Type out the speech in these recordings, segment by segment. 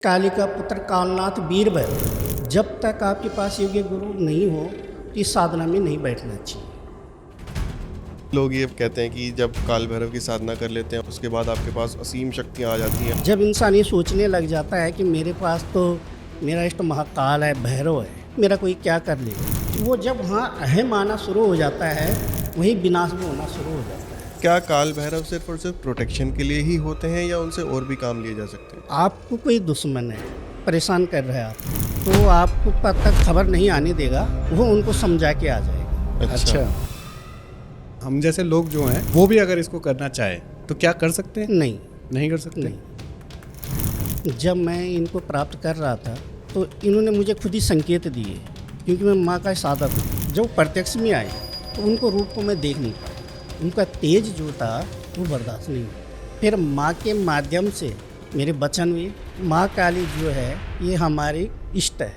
कालिका पुत्र कालनाथ वीर भैरव, जब तक आपके पास योग्य गुरु नहीं हो तो इस साधना में नहीं बैठना चाहिए। लोग ये कहते हैं कि जब काल भैरव की साधना कर लेते हैं उसके बाद आपके पास असीम शक्तियाँ आ जाती हैं। जब इंसान ये सोचने लग जाता है कि मेरे पास तो मेरा इष्ट महाकाल है, भैरव है, मेरा कोई क्या कर लेगा, वो जब वहाँ अहम आना शुरू हो जाता है वहीं विनाश भी होना शुरू हो जाता है। क्या काल भैरव सिर्फ और सिर्फ प्रोटेक्शन के लिए ही होते हैं या उनसे और भी काम लिए जा सकते हैं? आपको कोई दुश्मन है, परेशान कर रहा है आप, तो आपको पद तक खबर नहीं आने देगा, वो उनको समझा के आ जाएगा। अच्छा, हम जैसे लोग जो हैं वो भी अगर इसको करना चाहे तो क्या कर सकते हैं? नहीं कर सकते। नहीं, जब मैं इनको प्राप्त कर रहा था तो इन्होंने मुझे खुद ही संकेत दिए, क्योंकि मैं माँ का साधक हूँ। जब प्रत्यक्ष में आए तो उनको रूप को मैं देख नहीं पाया, उनका तेज जो था वो बर्दाश्त नहीं हुआ। फिर माँ के माध्यम से मेरे वचन हुए। माँ काली जो है ये हमारी इष्ट है।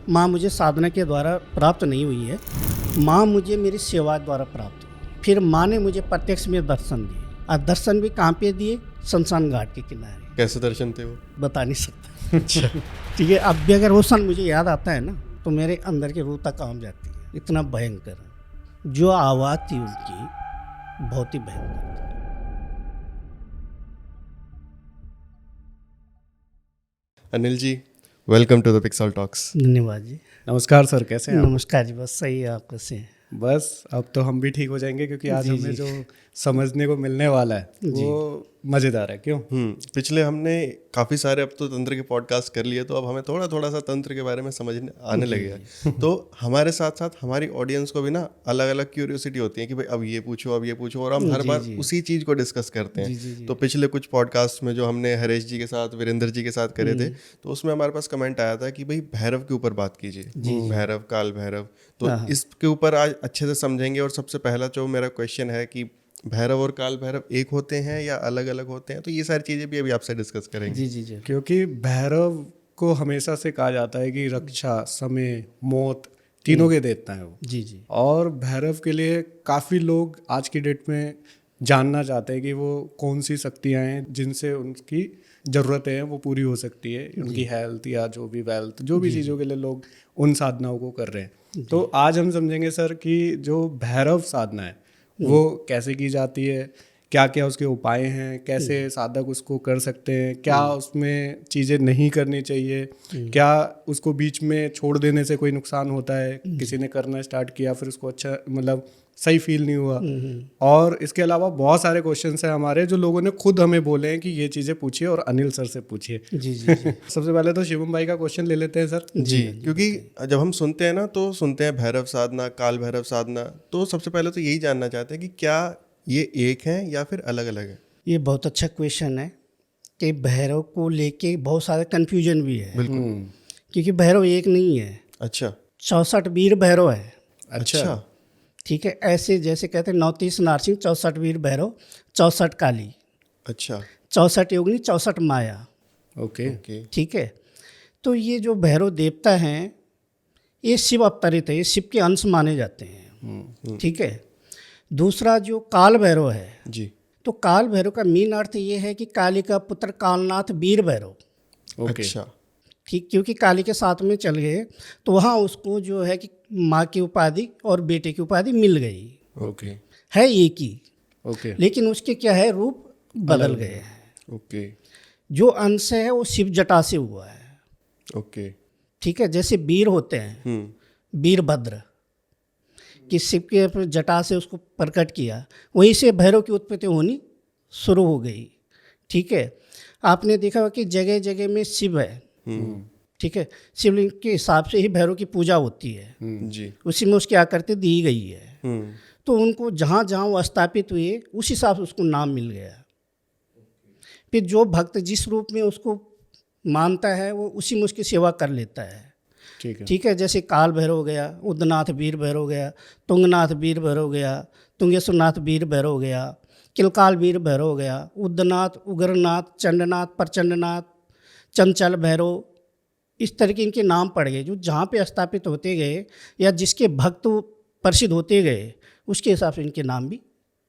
माँ मुझे साधना के द्वारा प्राप्त नहीं हुई है, माँ मुझे मेरी सेवा द्वारा प्राप्त हुई। फिर माँ ने मुझे प्रत्यक्ष में दर्शन दिए, और दर्शन भी कहाँ पे दिए? शमशान घाट के किनारे। कैसे दर्शन थे वो? बता नहीं सकता। अच्छा, ठीक है। अब भी अगर वो सन मुझे याद आता है ना तो मेरे अंदर की रूह तक काम जाती है। इतना भयंकर जो आवाज़ थी उनकी, बहुत ही भयंकर थी। Anil ji, welcome to the Pixel Talks. धन्यवाद जी। नमस्कार सर, कैसे हैं आप? नमस्कार जी, बस सही है। आप कैसे हैं? बस अब तो हम भी ठीक हो जाएंगे क्योंकि आज जी, हमें जी। जो समझने को मिलने वाला है वो मज़ेदार है। क्यों? पिछले हमने काफ़ी सारे अब तो तंत्र के पॉडकास्ट कर लिए, तो अब हमें थोड़ा थोड़ा सा तंत्र के बारे में समझने आने लगे है। तो हमारे साथ साथ हमारी ऑडियंस को भी ना अलग अलग क्यूरियोसिटी होती है कि भाई अब ये पूछो, अब ये पूछो, और हम हर बार उसी चीज़ को डिस्कस करते हैं। तो पिछले कुछ पॉडकास्ट में जो हमने हरेश जी के साथ, वीरेंद्र जी के साथ करे थे, तो उसमें हमारे पास कमेंट आया था कि भाई भैरव के ऊपर बात कीजिए, भैरव, काल भैरव। तो इसके ऊपर आज अच्छे से समझेंगे। और सबसे पहला जो मेरा क्वेश्चन है कि भैरव और काल भैरव एक होते हैं या अलग अलग होते हैं, तो ये सारी चीज़ें भी अभी आपसे डिस्कस करेंगे। जी जी जी। क्योंकि भैरव को हमेशा से कहा जाता है कि रक्षा, समय, मौत तीनों के देवता है वो। जी जी। और भैरव के लिए काफ़ी लोग आज की डेट में जानना चाहते हैं कि वो कौन सी शक्तियाँ हैं जिनसे उनकी ज़रूरतें हैं वो पूरी हो सकती है, उनकी हेल्थ या जो भी वेल्थ, जो भी चीज़ों के लिए लोग उन साधनाओं को कर रहे हैं। तो आज हम समझेंगे सर कि जो भैरव साधना है वो कैसे की जाती है, क्या क्या उसके उपाय हैं, कैसे साधक उसको कर सकते हैं, क्या उसमें चीज़ें नहीं करनी चाहिए, क्या उसको बीच में छोड़ देने से कोई नुकसान होता है, किसी ने करना स्टार्ट किया फिर उसको अच्छा मतलब सही फील नहीं हुआ। और इसके अलावा बहुत सारे क्वेश्चंस हैं हमारे जो लोगों ने खुद हमें बोले हैं कि ये चीज़ें पूछिए और अनिल सर से पूछिए। जी जी जी। सबसे पहले तो शिवम भाई का क्वेश्चन ले लेते हैं सर। जी, क्योंकि जब हम सुनते हैं ना तो सुनते हैं भैरव साधना, काल भैरव साधना, तो सबसे पहले तो यही जानना चाहते हैं कि क्या ये एक हैं या फिर अलग अलग है? ये बहुत अच्छा क्वेश्चन है कि भैरव को लेके बहुत सारे कन्फ्यूजन भी है। बिल्कुल। क्योंकि भैरव एक नहीं है, अच्छा 64 वीर भैरव है। अच्छा। ठीक है, ऐसे जैसे कहते हैं 39 नारसिंह, 64 वीर भैरव, 64 काली, अच्छा 64 योगिनी, 64 माया। ओके। ठीक है, तो ये जो भैरव देवता हैं ये शिव अवतरित है, ये शिव के अंश माने जाते हैं। ठीक है। दूसरा जो काल भैरव है, जी, तो काल भैरव का मेन अर्थ ये है कि काली का पुत्र कालनाथ वीर भैरव। ओके। अच्छा ठीक, क्योंकि काली के साथ में चल गए तो वहाँ उसको जो है कि माँ की उपाधि और बेटे की उपाधि मिल गई। ओके। है एक ही, ओके। लेकिन उसके क्या है, रूप बदल गए हैं। ओके। जो अंश है वो शिव जटा से हुआ है। ओके। ठीक है, जैसे वीर होते हैं, वीरभद्र, कि शिव के जटा से उसको प्रकट किया, वहीं से भैरव की उत्पत्ति होनी शुरू हो गई। ठीक है, आपने देखा होगा कि जगह जगह में शिव है। ठीक है, शिवलिंग के हिसाब से ही भैरव की पूजा होती है। जी। उसी में उसकी आकृति दी गई है। तो उनको जहाँ जहाँ वो स्थापित हुए उस हिसाब से उसको नाम मिल गया। फिर जो भक्त जिस रूप में उसको मानता है वो उसी में उसकी सेवा कर लेता है। ठीक है। ठीक है, जैसे काल भैरव हो गया, उद्दनाथ वीर भैरव हो गया, तुंगनाथ वीर भैरव हो गया, तुंगेश्वरनाथ वीर भैरव हो गया, किलकाल वीर भैरव हो गया, उद्दनाथ, उग्रनाथ, चंडनाथ, प्रचंडनाथ, चंचल भैरव, इस तरह के इनके नाम पड़ गए। जो जहाँ पे स्थापित होते गए या जिसके भक्त प्रसिद्ध होते गए उसके हिसाब से इनके नाम भी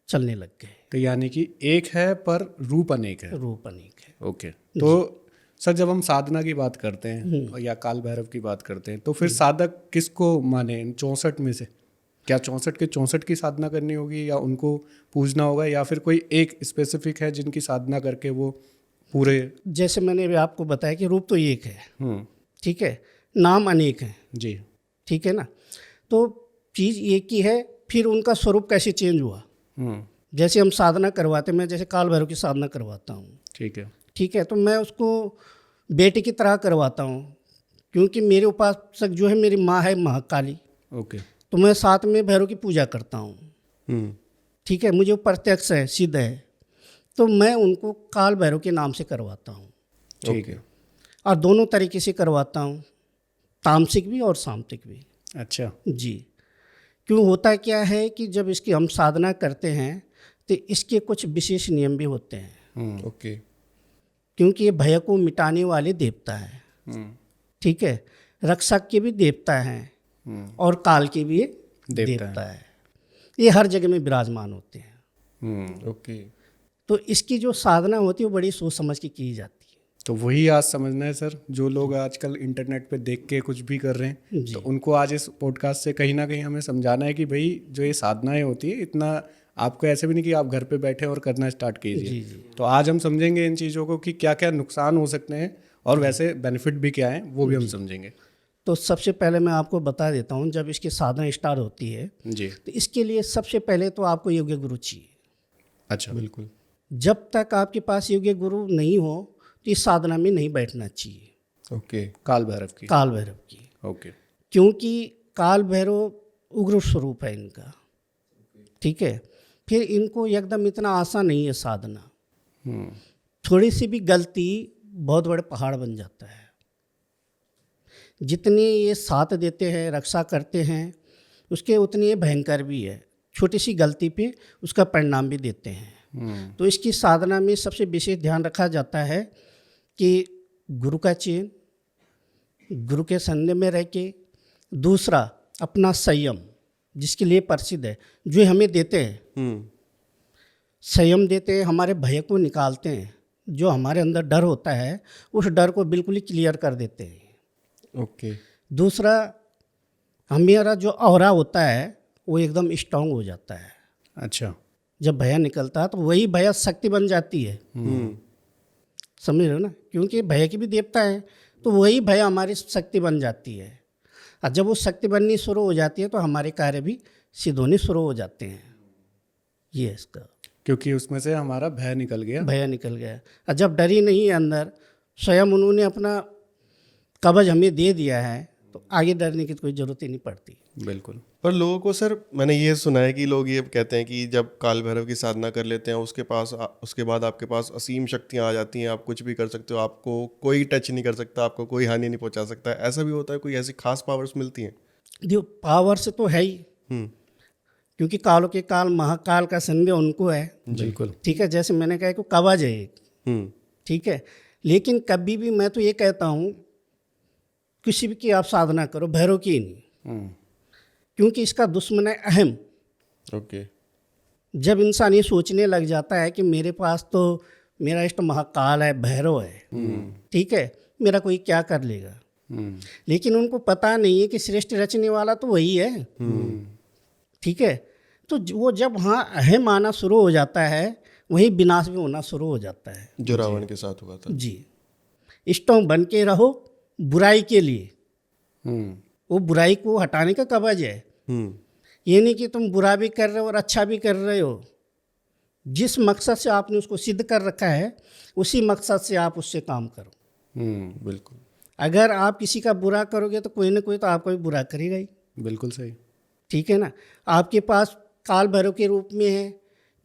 चलने लग गए। तो यानी कि एक है पर रूप अनेक है। रूप अनेक है। ओके। तो सर जब हम साधना की बात करते हैं या काल भैरव की बात करते हैं तो फिर साधक किसको माने इन 64 में से? क्या 64 के 64 की साधना करनी होगी या उनको पूजना होगा, या फिर कोई एक स्पेसिफिक है जिनकी साधना करके वो पूरे? जैसे मैंने अभी आपको बताया कि रूप तो एक है, ठीक है, नाम अनेक हैं, जी। ठीक है ना। तो चीज़ एक ही है, फिर उनका स्वरूप कैसे चेंज हुआ। जैसे हम साधना करवाते, मैं जैसे काल भैरव की साधना करवाता हूँ, ठीक है। ठीक है, तो मैं उसको बेटे की तरह करवाता हूँ, क्योंकि मेरे उपासक जो है मेरी माँ है महाकाली, ओके। तो मैं साथ में भैरव की पूजा करता हूँ, ठीक है, मुझे वो प्रत्यक्ष है, सिद्ध है, तो मैं उनको काल भैरव के नाम से करवाता हूँ, ठीक है। और दोनों तरीके से करवाता हूँ, तामसिक भी और सामसिक भी। अच्छा। जी, क्यों होता क्या है कि जब इसकी हम साधना करते हैं तो इसके कुछ विशेष नियम भी होते हैं, ओके। क्योंकि ये भय को मिटाने वाले देवता है, ठीक है, रक्षक के भी देवता हैं और काल के भी ये देवता है। ये हर जगह में विराजमान होते हैं। ओके। तो इसकी जो साधना होती है वो बड़ी सोच समझ के की जाती है। तो वही आज समझना है सर, जो लोग आजकल इंटरनेट पे देख के कुछ भी कर रहे हैं, तो उनको आज इस पॉडकास्ट से कहीं ना कहीं हमें समझाना है कि भाई जो ये साधनाएं होती है, इतना आपको ऐसे भी नहीं कि आप घर पे बैठे और करना स्टार्ट कीजिए। तो आज हम समझेंगे इन चीज़ों को कि क्या क्या नुकसान हो सकते हैं और वैसे बेनिफिट भी क्या है, वो भी हम समझेंगे। तो सबसे पहले मैं आपको बता देता हूँ, जब इसकी साधना स्टार्ट होती है जी। तो इसके लिए सबसे पहले तो आपको योग्य गुरु चाहिए। अच्छा। बिल्कुल। जब तक आपके पास योग्य गुरु नहीं हो तो इस साधना में नहीं बैठना चाहिए। ओके। काल भैरव की। काल भैरव की, ओके। क्योंकि काल भैरव उग्र स्वरूप है इनका, ठीक है। फिर इनको एकदम इतना आसान नहीं है साधना, थोड़ी सी भी गलती बहुत बड़े पहाड़ बन जाता है। जितने ये साथ देते हैं, रक्षा करते हैं, उसके उतनी ये भयंकर भी है। छोटी सी गलती पे उसका परिणाम भी देते हैं। तो इसकी साधना में सबसे विशेष ध्यान रखा जाता है कि गुरु का चयन, गुरु के संग में रह के, दूसरा अपना संयम, जिसके लिए प्रसिद्ध है, जो हमें देते हैं, संयम देते हैं, हमारे भय को निकालते हैं, जो हमारे अंदर डर होता है उस डर को बिल्कुल ही क्लियर कर देते हैं। ओके। दूसरा, हमारा जो ऑरा होता है वो एकदम स्ट्रांग हो जाता है। अच्छा। जब भय निकलता है तो वही भय शक्ति बन जाती है, समझ रहे हो ना, क्योंकि भय की भी देवता है, तो वही भय हमारी शक्ति बन जाती है। और जब वो शक्ति बननी शुरू हो जाती है तो हमारे कार्य भी सिद्ध होने शुरू हो जाते हैं। ये है इसका, क्योंकि उसमें से हमारा भय निकल गया। भय निकल गया। और जब डर ही नहीं है अंदर, स्वयं उन्होंने अपना कवच हमें दे दिया है, तो आगे डरने की कोई ज़रूरत ही नहीं पड़ती। बिल्कुल। पर लोगों को सर, मैंने ये सुना है कि लोग ये कहते हैं कि जब काल भैरव की साधना कर लेते हैं उसके बाद आपके पास असीम शक्तियाँ आ जाती हैं, आप कुछ भी कर सकते हो, आपको कोई टच नहीं कर सकता, आपको कोई हानि नहीं पहुंचा सकता है। ऐसा भी होता है? कोई ऐसी खास पावर्स मिलती हैं? जो पावर से तो है ही, क्योंकि कालों के काल महाकाल का संज्ञ उनको है। बिल्कुल। ठीक है, जैसे मैंने कहा कि कवच है एक, ठीक है, लेकिन कभी भी मैं तो ये कहता हूँ किसी भी की आप साधना करो, भैरव की नहीं, क्योंकि इसका दुश्मन है अहम। ओके। जब इंसान ये सोचने लग जाता है कि मेरे पास तो मेरा इष्ट महाकाल है, भैरव है, ठीक है, मेरा कोई क्या कर लेगा, लेकिन उनको पता नहीं है कि श्रेष्ठ रचने वाला तो वही है, ठीक है। तो वो जब वहाँ अहम आना शुरू हो जाता है, वहीं विनाश भी होना शुरू हो जाता है, जो रावण के साथ हुआ था। जी। स्ट्रांग बन के रहो बुराई के लिए, वो बुराई को हटाने का कवच है। ये नहीं कि तुम बुरा भी कर रहे हो और अच्छा भी कर रहे हो, जिस मकसद से आपने उसको सिद्ध कर रखा है उसी मकसद से आप उससे काम करो। बिल्कुल। अगर आप किसी का बुरा करोगे तो कोई ना कोई तो आपका भी बुरा करेगा ही। बिल्कुल सही। ठीक है ना। आपके पास काल भैरव के रूप में है,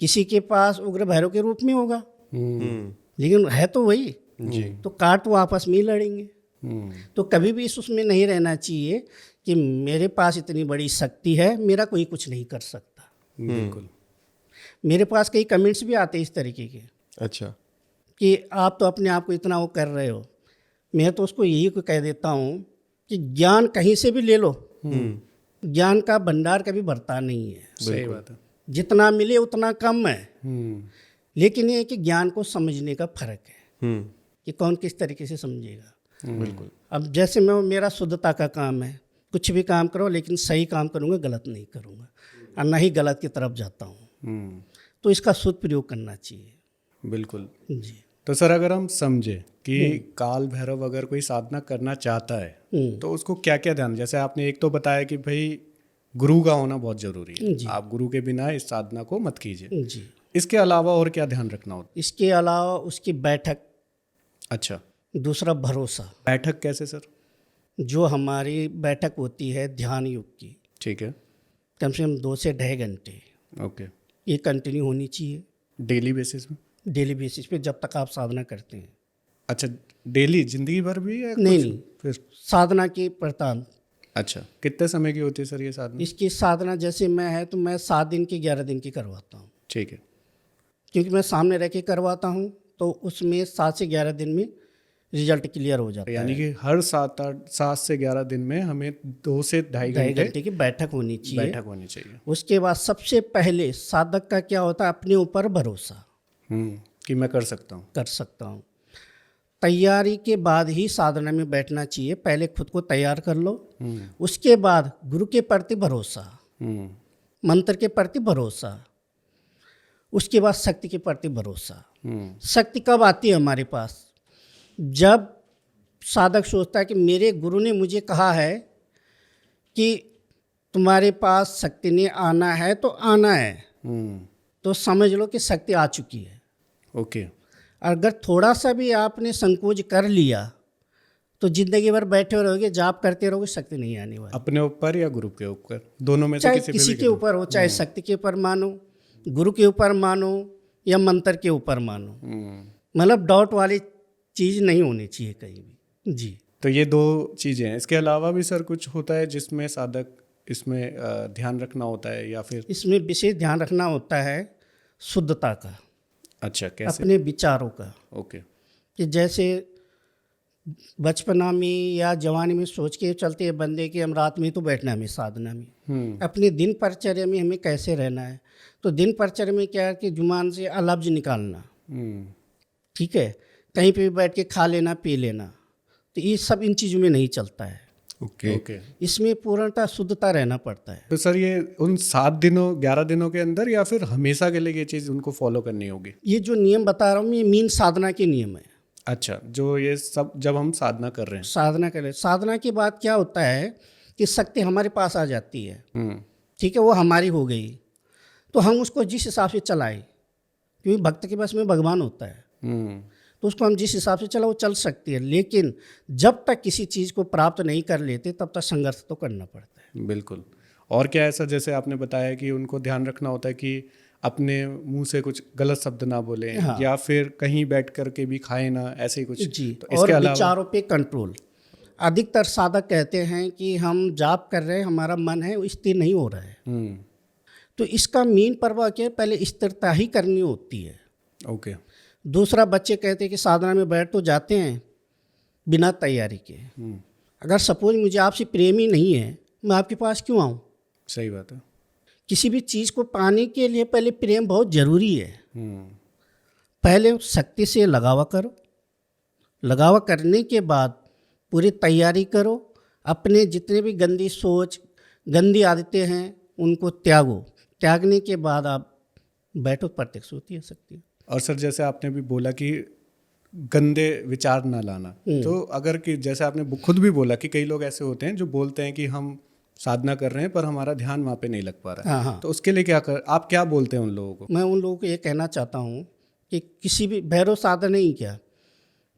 किसी के पास उग्र भैरव के रूप में होगा, लेकिन है तो वही जी। तो काट वो आपस में ही लड़ेंगे। तो कभी भी इस उसमें नहीं रहना चाहिए कि मेरे पास इतनी बड़ी शक्ति है, मेरा कोई कुछ नहीं कर सकता। बिल्कुल। मेरे पास कई कमेंट्स भी आते हैं इस तरीके के अच्छा। कि आप तो अपने आप को इतना वो कर रहे हो। मैं तो उसको यही को कह देता हूँ कि ज्ञान कहीं से भी ले लो, ज्ञान का भंडार कभी भरता नहीं है। सही बात है। जितना मिले उतना कम है, लेकिन ये है कि ज्ञान को समझने का फर्क है कि कौन किस तरीके से समझेगा। बिल्कुल। अब जैसे मेरा शुद्धता का काम है, कुछ भी काम करो लेकिन सही काम करूँगा, गलत नहीं करूँगा और ना ही गलत की तरफ जाता हूँ। तो इसका शुद्ध प्रयोग करना चाहिए। बिल्कुल जी। तो सर अगर हम समझे कि काल भैरव अगर कोई साधना करना चाहता है तो उसको क्या क्या ध्यान, जैसे आपने एक तो बताया कि भाई गुरु का होना बहुत जरूरी है, आप गुरु के बिना इस साधना को मत कीजिए। जी। इसके अलावा और क्या ध्यान रखना होता इसके अलावा उसकी बैठक, है? अच्छा, दूसरा भरोसा। बैठक कैसे सर? जो हमारी बैठक होती है ध्यान युग की, ठीक है, कम से कम 2 से 2.5 घंटे ओके, ये कंटिन्यू होनी चाहिए डेली बेसिस में? डेली बेसिस पे, जब तक आप साधना करते हैं। अच्छा, डेली जिंदगी भर भी है? नहीं कुछ नहीं, फिर? साधना की प्रतान। अच्छा, कितने समय की होती है सर ये साधना? इसकी साधना जैसे मैं है तो मैं 7 दिन की 11 दिन की करवाता हूँ, ठीक है, क्योंकि मैं सामने रह के करवाता हूँ तो उसमें 7 से 11 दिन में रिजल्ट क्लियर हो जाता है। यानी कि हर 7 से 11 दिन में हमें 2 से 2.5 2.5 घंटे घंटे की बैठक होनी चाहिए। बैठक होनी चाहिए। उसके बाद सबसे पहले साधक का क्या होता है, अपने ऊपर भरोसा कि मैं कर सकता हूँ। कर सकता हूँ। तैयारी के बाद ही साधना में बैठना चाहिए। पहले खुद को तैयार कर लो, उसके बाद गुरु के प्रति भरोसा, मंत्र के प्रति भरोसा, उसके बाद शक्ति के प्रति भरोसा। शक्ति कब आती है हमारे पास? जब साधक सोचता है कि मेरे गुरु ने मुझे कहा है कि तुम्हारे पास शक्ति ने आना है तो आना है, तो समझ लो कि शक्ति आ चुकी है। ओके। अगर थोड़ा सा भी आपने संकोच कर लिया तो जिंदगी भर बैठे रहोगे, जाप करते रहोगे, शक्ति नहीं आने वाली। अपने ऊपर या गुरु के ऊपर, दोनों में से चाहे किसी किसी पे के ऊपर हो, चाहे शक्ति के ऊपर मानो, गुरु के ऊपर मानो या मंत्र के ऊपर मानो, मतलब डाउट वाली चीज़ नहीं होनी चाहिए कहीं भी। जी। तो ये 2 चीज़ें हैं। इसके अलावा भी सर कुछ होता है जिसमें साधक इसमें ध्यान रखना होता है या फिर? इसमें विशेष ध्यान रखना होता है शुद्धता का। अच्छा, कैसे? अपने विचारों का। ओके। कि जैसे बचपना में या जवानी में सोच के चलते हैं बंदे कि हम रात में तो बैठना है हमें साधना में, अपनी दिन परिचर्या में हमें कैसे रहना है। तो दिन परिचर्या में क्या है कि जुबान से अलफ्ज निकालना, ठीक है, कहीं पे भी बैठ के खा लेना, पी लेना, तो ये सब इन चीज़ों में नहीं चलता है। ओके। इसमें पूर्णतः शुद्धता रहना पड़ता है। तो सर ये उन 7 दिनों 11 दिनों के अंदर या फिर हमेशा के लिए ये चीज़ उनको फॉलो करनी होगी? ये जो नियम बता रहा हूँ ये मीन साधना के नियम है। अच्छा, जो ये सब जब हम साधना कर रहे हैं? साधना करें, साधना के बाद क्या होता है कि शक्ति हमारे पास आ जाती है, ठीक है, वो हमारी हो गई, तो हम उसको जिस हिसाब से चलाएं, क्योंकि भक्त के पास में भगवान होता है, तो उसको हम जिस हिसाब से चला वो चल सकती है। लेकिन जब तक किसी चीज़ को प्राप्त नहीं कर लेते तब तक संघर्ष तो करना पड़ता है। बिल्कुल। और क्या है सर, जैसे आपने बताया कि उनको ध्यान रखना होता है कि अपने मुंह से कुछ गलत शब्द ना बोले, हाँ। या फिर कहीं बैठ कर के भी खाए ना, ऐसे ही कुछ। जी। तो और इसके अलावा विचारों पे कंट्रोल। अधिकतर साधक कहते हैं कि हम जाप कर रहे हैं, हमारा मन है वो स्थिर नहीं हो रहा है, तो इसका मेन प्रभाव क्या है, पहले स्थिरता ही करनी होती है। ओके। दूसरा, बच्चे कहते हैं कि साधना में बैठ तो जाते हैं बिना तैयारी के। अगर सपोज मुझे आपसे प्रेम ही नहीं है, मैं आपके पास क्यों आऊँ? सही बात है। किसी भी चीज़ को पाने के लिए पहले प्रेम बहुत ज़रूरी है। पहले शक्ति से लगावा करो, लगावा करने के बाद पूरी तैयारी करो, अपने जितने भी गंदी सोच, गंदी आदतें हैं उनको त्यागो, त्यागने के बाद आप बैठो, प्रत्यक्ष होती है शक्ति। और सर जैसे आपने भी बोला कि गंदे विचार ना लाना, तो अगर कि जैसे आपने खुद भी बोला कि कई लोग ऐसे होते हैं जो बोलते हैं कि हम साधना कर रहे हैं पर हमारा ध्यान वहाँ पे नहीं लग पा रहा है, हाँ। तो उसके लिए आप क्या बोलते हैं उन लोगों को? मैं उन लोगों को ये कहना चाहता हूँ कि किसी भी भैरव साधना ही क्या,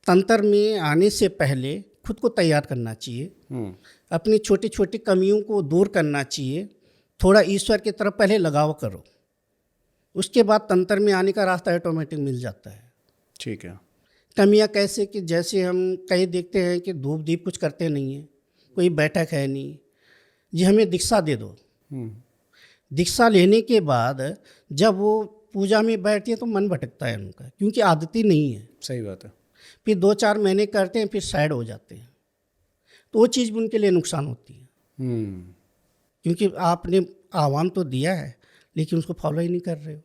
तंत्र में आने से पहले खुद को तैयार करना चाहिए, अपनी छोटी छोटी कमियों को दूर करना चाहिए, थोड़ा ईश्वर की तरफ पहले लगाव करो, उसके बाद तंत्र में आने का रास्ता ऑटोमेटिक मिल जाता है। ठीक है। कमियां कैसे कि जैसे हम कहीं देखते हैं कि धूप दीप कुछ करते नहीं हैं, कोई बैठक है नहीं, जी हमें दीक्षा दे दो। दीक्षा लेने के बाद जब वो पूजा में बैठती है तो मन भटकता है उनका, क्योंकि आदत ही नहीं है। सही बात है। फिर 2-4 महीने करते हैं, फिर साइड हो जाते हैं, तो वो चीज़ भी उनके लिए नुकसान होती है, क्योंकि आपने आह्वान तो दिया है लेकिन उसको फॉलो ही नहीं कर रहे हो।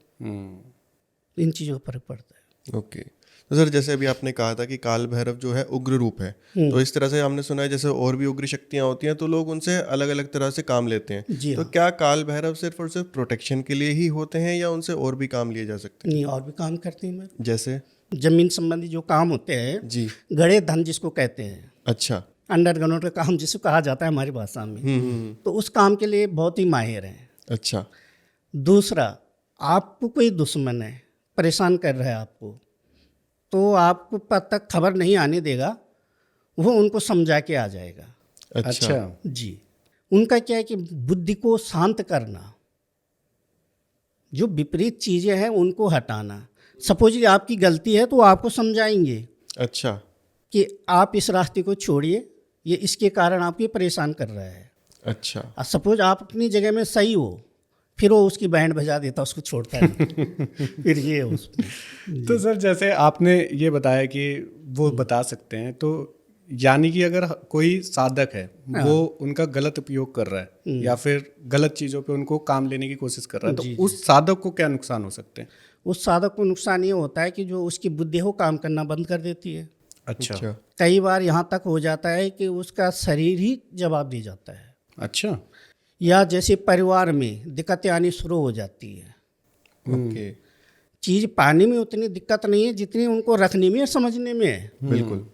इन चीज़ों का फर्क पड़ता है। ओके। तो सर जैसे अभी आपने कहा था कि काल भैरव जो है उग्र रूप है, तो इस तरह से हमने सुना है जैसे और भी उग्र शक्तियां होती हैं तो लोग उनसे अलग अलग तरह से काम लेते हैं। जी तो हाँ। क्या काल भैरव सिर्फ और सिर्फ प्रोटेक्शन के लिए ही होते हैं या उनसे और भी काम लिए जा सकते नहीं, और भी काम करते हैं मेरे, हैं? जैसे जमीन संबंधी जो काम होते हैं, जी। गड़े धन जिसको कहते हैं, अच्छा। अंडरग्राउंड का काम जिसको कहा जाता है हमारी भाषा में, तो उस काम के लिए बहुत ही माहिर हैं। अच्छा। दूसरा, आपको कोई दुश्मन है, परेशान कर रहा है आपको, तो आपको तक खबर नहीं आने देगा, वो उनको समझा के आ जाएगा। अच्छा। जी। उनका क्या है कि बुद्धि को शांत करना, जो विपरीत चीज़ें हैं उनको हटाना। सपोज आपकी गलती है तो आपको समझाएंगे अच्छा। कि आप इस रास्ते को छोड़िए, ये इसके कारण आपको ये परेशान कर रहा है। अच्छा। और सपोज आप अपनी जगह में सही हो, फिर वो उसकी बैंड बजा देता, उसको छोड़ता है फिर ये उसमें। तो सर जैसे आपने ये बताया कि वो बता सकते हैं, तो यानी कि अगर कोई साधक है वो उनका गलत उपयोग कर रहा है या फिर गलत चीज़ों पे उनको काम लेने की कोशिश कर रहा है, तो उस साधक को क्या नुकसान हो सकते हैं? उस साधक को नुकसान ये होता है कि जो उसकी बुद्धि है वो काम करना बंद कर देती है। अच्छा। कई बार यहाँ तक हो जाता है कि उसका शरीर ही जवाब दे जाता है। अच्छा। या जैसे परिवार में दिक्कतें आनी शुरू हो जाती है। ओके। चीज़ पाने में उतनी दिक्कत नहीं है जितनी उनको रखने में और समझने में है। बिल्कुल।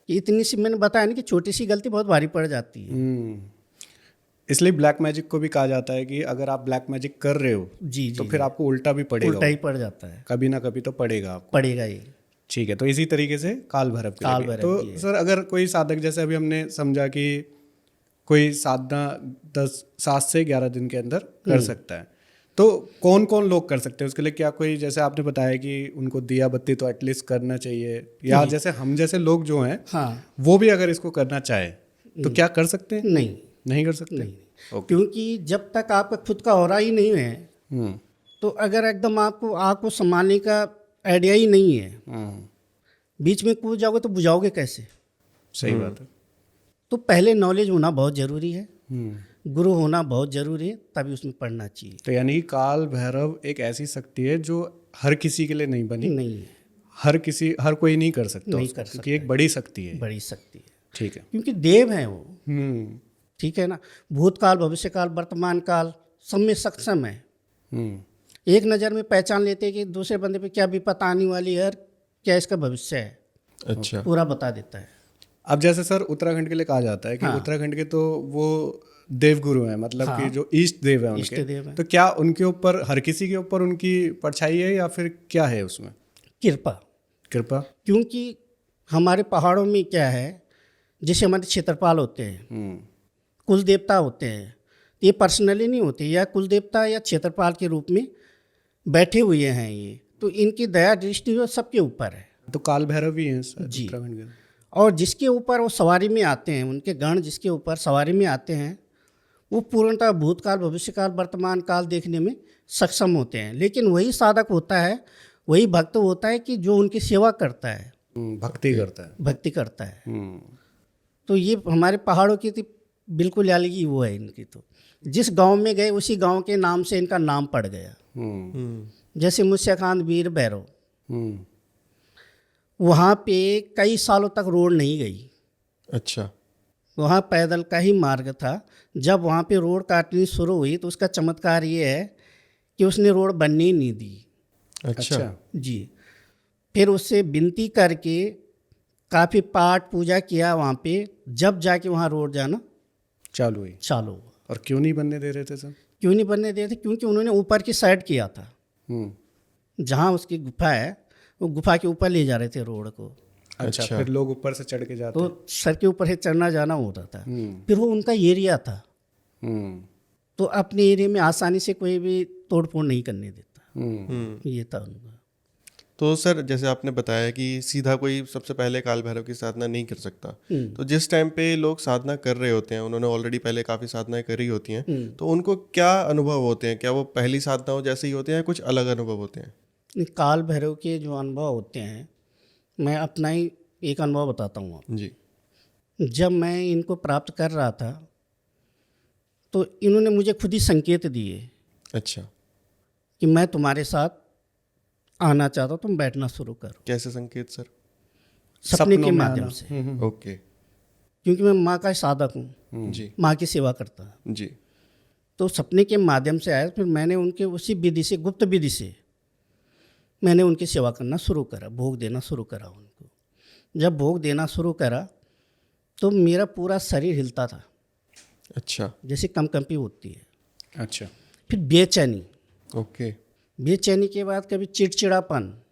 कि इतनी सी मैंने बताया ना कि छोटी सी गलती बहुत भारी पड़ जाती है। इसलिए ब्लैक मैजिक को भी कहा जाता है कि अगर आप ब्लैक मैजिक कर रहे हो जी तो फिर आपको उल्टा भी पड़ेगा, उल्टा ही पड़ जाता है, कभी ना कभी तो पड़ेगा आपको। पड़ेगा ही। ठीक है, तो इसी तरीके से काल भैरव के लिए भी। तो सर अगर कोई साधक, जैसे अभी हमने समझा कि कोई साधना 7 से 11 दिन के अंदर कर सकता है, तो कौन कौन लोग कर सकते हैं उसके लिए? क्या कोई, जैसे आपने बताया कि उनको दिया बत्ती तो एटलीस्ट करना चाहिए, या जैसे हम जैसे लोग जो हैं हाँ, वो भी अगर इसको करना चाहे तो क्या कर सकते हैं? नहीं कर सकते। नहीं। क्योंकि जब तक आपका खुद का हो रहा ही नहीं है, तो अगर एकदम आपको आग को संभालने का आइडिया ही नहीं है, बीच में कूद जाओगे तो बुझाओगे कैसे? सही बात है। तो पहले नॉलेज होना बहुत ज़रूरी है, गुरु होना बहुत ज़रूरी है, तभी उसमें पढ़ना चाहिए। तो यानी कि काल भैरव एक ऐसी शक्ति है जो हर किसी के लिए नहीं बनी, नहीं है, हर कोई नहीं कर सकता नहीं उसको, कर क्योंकि एक बड़ी शक्ति है। बड़ी शक्ति है, ठीक है। क्योंकि देव हैं वो। ठीक है ना, भूतकाल, भविष्यकाल, वर्तमान काल सब में सक्षम है। एक नज़र में पहचान लेते हैं कि दूसरे बंदे पे क्या विपत आने वाली है, क्या इसका भविष्य है, अच्छा। पूरा बता देता है। अब जैसे सर उत्तराखंड के लिए कहा जाता है कि उत्तराखंड के तो वो देवगुरु हैं, मतलब कि जो ईष्ट देव है इष्ट देव उनके, हैं। तो क्या उनके ऊपर, हर किसी के ऊपर उनकी परछाई है या फिर क्या है उसमें? कृपा। क्योंकि हमारे पहाड़ों में क्या है, जैसे हमारे क्षेत्रपाल होते हैं, कुल देवता होते हैं, ये पर्सनली नहीं होते, या कुल देवता या क्षेत्रपाल के रूप में बैठे हुए हैं ये, तो इनकी दया दृष्टि सबके ऊपर है। तो काल भैरव भी हैं जी। उत्तराखंड के। और जिसके ऊपर वो सवारी में आते हैं, उनके गण जिसके ऊपर सवारी में आते हैं, वो पूर्णतः भूतकाल, भविष्यकाल, वर्तमान काल देखने में सक्षम होते हैं। लेकिन वही साधक होता है, वही भक्त होता है कि जो उनकी सेवा करता है, भक्ति करता है। तो ये हमारे पहाड़ों की तो बिल्कुल अलग ही वो है इनकी। तो जिस गांव में गए उसी गांव के नाम से इनका नाम पड़ गया। जैसे मुस्याखान वीर भैरव, वहाँ पे कई सालों तक रोड नहीं गई। अच्छा। वहाँ पैदल का ही मार्ग था। जब वहाँ पे रोड काटनी शुरू हुई तो उसका चमत्कार ये है कि उसने रोड बनने ही नहीं दी। अच्छा जी। फिर उससे विनती करके काफ़ी पाठ पूजा किया वहाँ पे, जब जाके वहाँ रोड जाना चालू हुआ। और क्यों नहीं बनने दे रहे थे सर? क्यों नहीं बनने दे रहे थे? क्योंकि उन्होंने ऊपर की साइड किया था। जहाँ उसकी गुफा है, वो गुफा के ऊपर ले जा रहे थे रोड को। अच्छा। फिर लोग ऊपर से चढ़ के जाते, तो सर के ऊपर से चढ़ना जाना होता था। फिर वो उनका एरिया था, तो अपने एरिया में आसानी से कोई भी तोड़ फोड़ नहीं करने देता। ये था उनका। तो सर जैसे आपने बताया कि सीधा कोई सबसे पहले काल भैरव की साधना नहीं कर सकता, तो जिस टाइम पे लोग साधना कर रहे होते हैं, उन्होंने ऑलरेडी पहले काफ़ी साधनाएं करी होती हैं, तो उनको क्या अनुभव होते हैं? क्या वो पहली साधनाओं जैसे ही होते हैं, कुछ अलग अनुभव होते हैं? काल भैरव के जो अनुभव होते हैं, मैं अपना ही एक अनुभव बताता हूँ जी। जब मैं इनको प्राप्त कर रहा था तो इन्होंने मुझे खुद ही संकेत दिए। अच्छा। कि मैं तुम्हारे साथ आना चाहता हूँ, तुम बैठना शुरू करो। कैसे संकेत सर? सपने के सपनों में माध्यम आना। से, ओके। क्योंकि मैं माँ का साधक हूँ, जी माँ की सेवा करता हूँ। जी। तो सपने के माध्यम से आया, फिर मैंने उनके उसी विधि से, गुप्त विधि से मैंने उनकी सेवा करना शुरू करा, भोग देना शुरू करा उनको। जब भोग देना शुरू करा तो मेरा पूरा शरीर हिलता था, अच्छा। जैसे कंपी होती है। अच्छा। फिर बेचैनी, ओके। बेचैनी के बाद कभी चिड़चिड़ापन,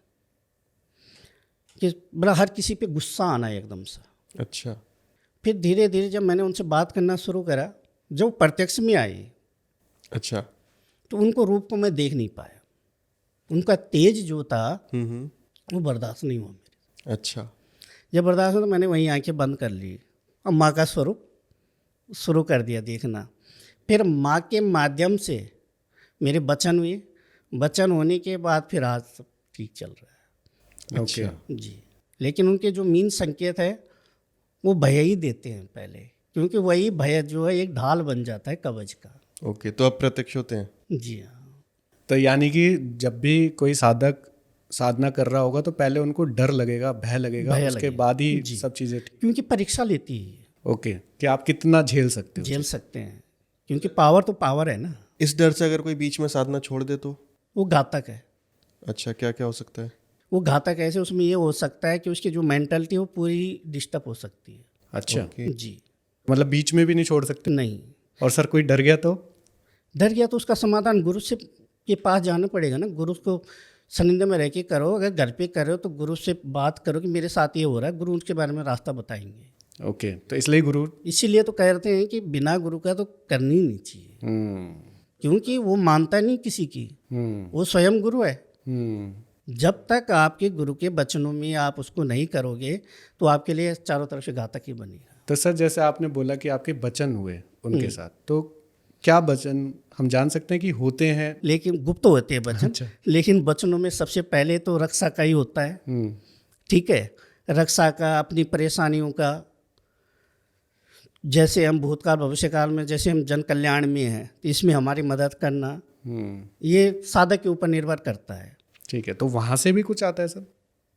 कि बड़ा हर किसी पे गुस्सा आना एकदम सा। अच्छा। फिर धीरे धीरे जब मैंने उनसे बात करना शुरू करा, जब वो प्रत्यक्ष में आए अच्छा। तो उनको रूप को मैं देख नहीं पाया। उनका तेज जो था हम्म। वो बर्दाश्त नहीं हुआ मेरे। अच्छा। जब बर्दाश्त हुआ तो मैंने वहीं आंखें बंद कर ली और माँ का स्वरूप शुरू कर दिया देखना। फिर माँ के माध्यम से मेरे वचन हुए, वचन होने के बाद फिर आज सब ठीक चल रहा ओके। अच्छा। जी। लेकिन उनके जो मीन संकेत है वो भय ही देते हैं पहले, क्योंकि वही भय जो है एक ढाल बन जाता है कवच का। ओके, तो अब प्रत्यक्ष होते हैं? जी हाँ। तो यानी कि जब भी कोई साधक साधना कर रहा होगा तो पहले उनको डर लगेगा, भय लगेगा, भय उसके लगेगा। बाद ही जी। सब चीज़ें ठीक। क्योंकि परीक्षा लेती है, ओके, कि आप कितना झेल सकते हो। झेल सकते हैं, क्योंकि पावर तो पावर है ना। इस डर से अगर कोई बीच में साधना छोड़ दे तो? वो घातक है। अच्छा, क्या क्या हो सकता है? वो घातक ऐसे, उसमें ये हो सकता है कि उसकी जो मेंटलिटी वो पूरी डिस्टर्ब हो सकती है। अच्छा, ओके। जी। मतलब बीच में भी नहीं छोड़ सकते। नहीं, और सर कोई डर गया तो? डर गया तो उसका समाधान गुरु से के पास जाना पड़ेगा ना। गुरु को सानिध्य में रह के करो। अगर घर पे कर रहे हो तो गुरु से बात करो कि मेरे साथ ये हो रहा है, गुरु उसके बारे में रास्ता बताएंगे। ओके, तो इसलिए गुरु। इसीलिए तो कहते हैं कि बिना गुरु का तो करनी नहीं चाहिए, क्योंकि वो मानता नहीं किसी की, वो स्वयं गुरु है। जब तक आपके गुरु के वचनों में आप उसको नहीं करोगे तो आपके लिए चारों तरफ से घातक ही बनेगा। तो सर जैसे आपने बोला कि आपके वचन हुए उनके साथ, तो क्या वचन हम जान सकते हैं कि होते हैं? लेकिन गुप्त होते हैं वचन। अच्छा। लेकिन वचनों में सबसे पहले तो रक्षा का ही होता है। ठीक है, रक्षा का, अपनी परेशानियों का। जैसे हम भूतकाल भविष्यकाल में, जैसे हम जन कल्याण में हैं तो इसमें हमारी मदद करना, ये साधक के ऊपर निर्भर करता है। ठीक है, तो वहाँ से भी कुछ आता है सर?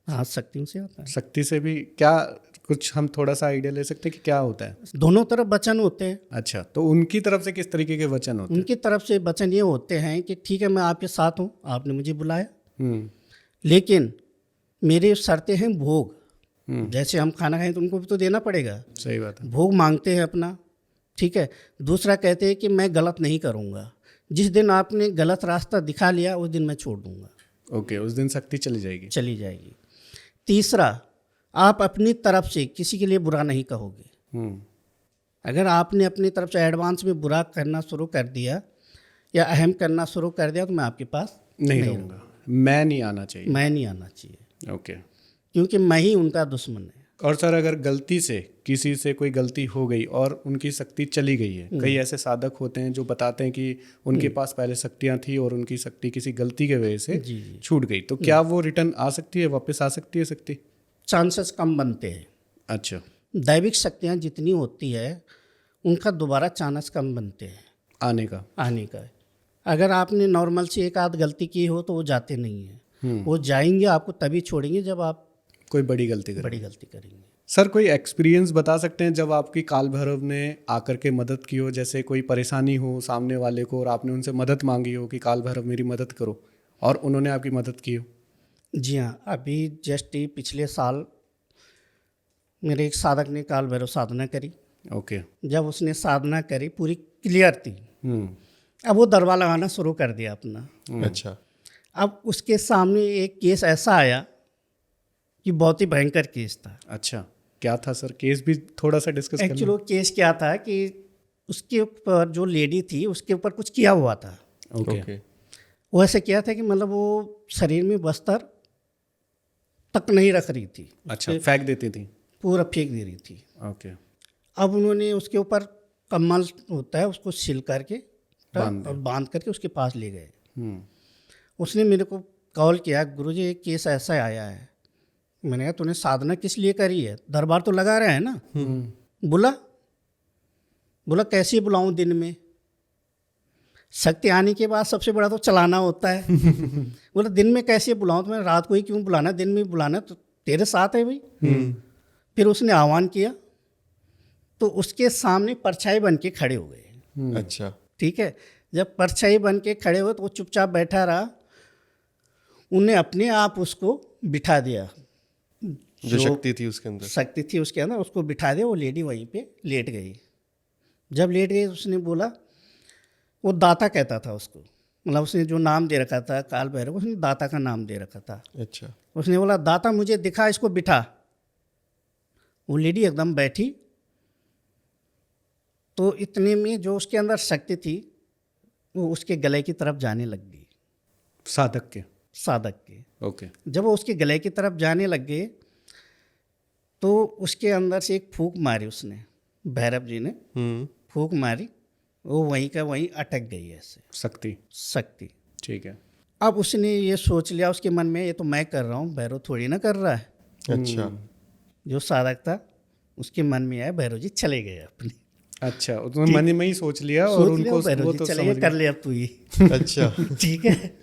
हाँ, शक्तियों से आता है। शक्ति से भी क्या? कुछ हम थोड़ा सा आइडिया ले सकते हैं कि क्या होता है? दोनों तरफ वचन होते हैं। अच्छा, तो उनकी तरफ से किस तरीके के वचन होते हैं? उनकी तरफ से वचन ये होते हैं कि ठीक है, मैं आपके साथ हूँ, आपने मुझे बुलाया, लेकिन मेरी शर्तें हैं भोग। जैसे हम खाना खाएं तो उनको भी तो देना पड़ेगा। सही बात है। भोग मांगते हैं अपना। ठीक है। दूसरा कहते हैं कि मैं गलत नहीं करूँगा, जिस दिन आपने गलत रास्ता दिखा लिया उस दिन मैं छोड़ दूँगा। ओके, उस दिन शक्ति चली जाएगी। चली जाएगी। तीसरा, आप अपनी तरफ से किसी के लिए बुरा नहीं कहोगे। अगर आपने अपनी तरफ से एडवांस में बुरा करना शुरू कर दिया या अहम करना शुरू कर दिया तो मैं आपके पास नहीं रहूँगा, मैं नहीं आना चाहिए। मैं नहीं आना चाहिए, ओके। क्योंकि मैं ही उनका दुश्मन है। और सर अगर गलती से किसी से कोई गलती हो गई और उनकी शक्ति चली गई है, कई ऐसे साधक होते हैं जो बताते हैं कि उनके पास पहले शक्तियाँ थी और उनकी शक्ति किसी गलती के वजह से छूट गई, तो क्या वो रिटर्न आ सकती है, वापस आ सकती है शक्ति? चांसेस कम बनते हैं। अच्छा। दैविक शक्तियाँ जितनी होती है उनका दोबारा चांस कम बनते हैं आने का। अगर आपने नॉर्मल से एक आध गलती की हो तो वो जाते नहीं हैं। वो जाएंगे, आपको तभी छोड़ेंगे जब आप कोई बड़ी गलती करेंगे। सर कोई एक्सपीरियंस बता सकते हैं जब आपकी काल भैरव ने आकर के मदद की हो, जैसे कोई परेशानी हो सामने वाले को और आपने उनसे मदद मांगी हो कि काल भैरव मेरी मदद करो, और उन्होंने आपकी मदद की हो? जी हाँ, अभी जस्ट ही पिछले साल मेरे एक साधक ने काल भैरव साधना करी। ओके। जब उसने साधना करी, पूरी क्लियर थी। अब वो दरबार लगाना शुरू कर दिया अपना। अच्छा। अब उसके सामने एक केस ऐसा आया कि बहुत ही भयंकर केस था। अच्छा, क्या था सर? केस भी थोड़ा सा डिस्कस कर लें। एक्चुअली केस क्या था कि उसके ऊपर जो लेडी थी उसके ऊपर कुछ किया हुआ था। ओके। वो ऐसे किया था कि मतलब वो शरीर में बस्तर तक नहीं रख रही थी। अच्छा, फेंक देती थी? पूरा फेंक दे रही थी। ओके। अब उन्होंने उसके ऊपर कम्बल होता है उसको सिल करके और बांध करके उसके पास ले गए। उसने मेरे को कॉल किया, गुरुजी एक केस ऐसा आया है। मैंने कहा तूने साधना किस लिए करी है? दरबार तो लगा रहा है ना। बोला कैसे बुलाऊं दिन में? शक्ति आने के बाद सबसे बड़ा तो चलाना होता है। बोला दिन में कैसे बुलाऊं, तो मैं रात को ही क्यों बुलाना, दिन में बुलाना, तो तेरे साथ है भाई। फिर उसने आह्वान किया तो उसके सामने परछाई बन के खड़े हो गए। अच्छा। ठीक है, जब परछाई बन के खड़े हुए तो वो चुपचाप बैठा रहा। उन्हें अपने आप उसको बिठा दिया, जो शक्ति थी उसके अंदर, शक्ति थी उसके अंदर, उसको बिठा दिया। वो लेडी वहीं पे लेट गई। जब लेट गई उसने बोला, वो दाता कहता था उसको, मतलब उसने जो नाम दे रखा था काल भैरव, उसने दाता का नाम दे रखा था। अच्छा। उसने बोला दाता मुझे दिखा, इसको बिठा। वो लेडी एकदम बैठी। तो इतने में जो उसके अंदर शक्ति थी वो उसके गले की तरफ जाने लग गई, साधक के। साधक के। ओके। जब वो उसके गले की तरफ जाने लग गए तो उसके अंदर से एक फूंक मारी उसने, भैरव जी ने फूंक मारी, वो वहीं का वहीं अटक गई ऐसे शक्ति। ठीक है। अब उसने ये सोच लिया उसके मन में, ये तो मैं कर रहा हूँ, भैरव थोड़ी ना कर रहा है। अच्छा। जो साधक था उसके मन में आया, भैरव जी चले गए अपने। अच्छा, उसने मन में ही सोच लिया और सोच लिया उनको भैरव वो जी तो चले समझ गए, गए। कर लिया अब तू ही। अच्छा। ठीक है।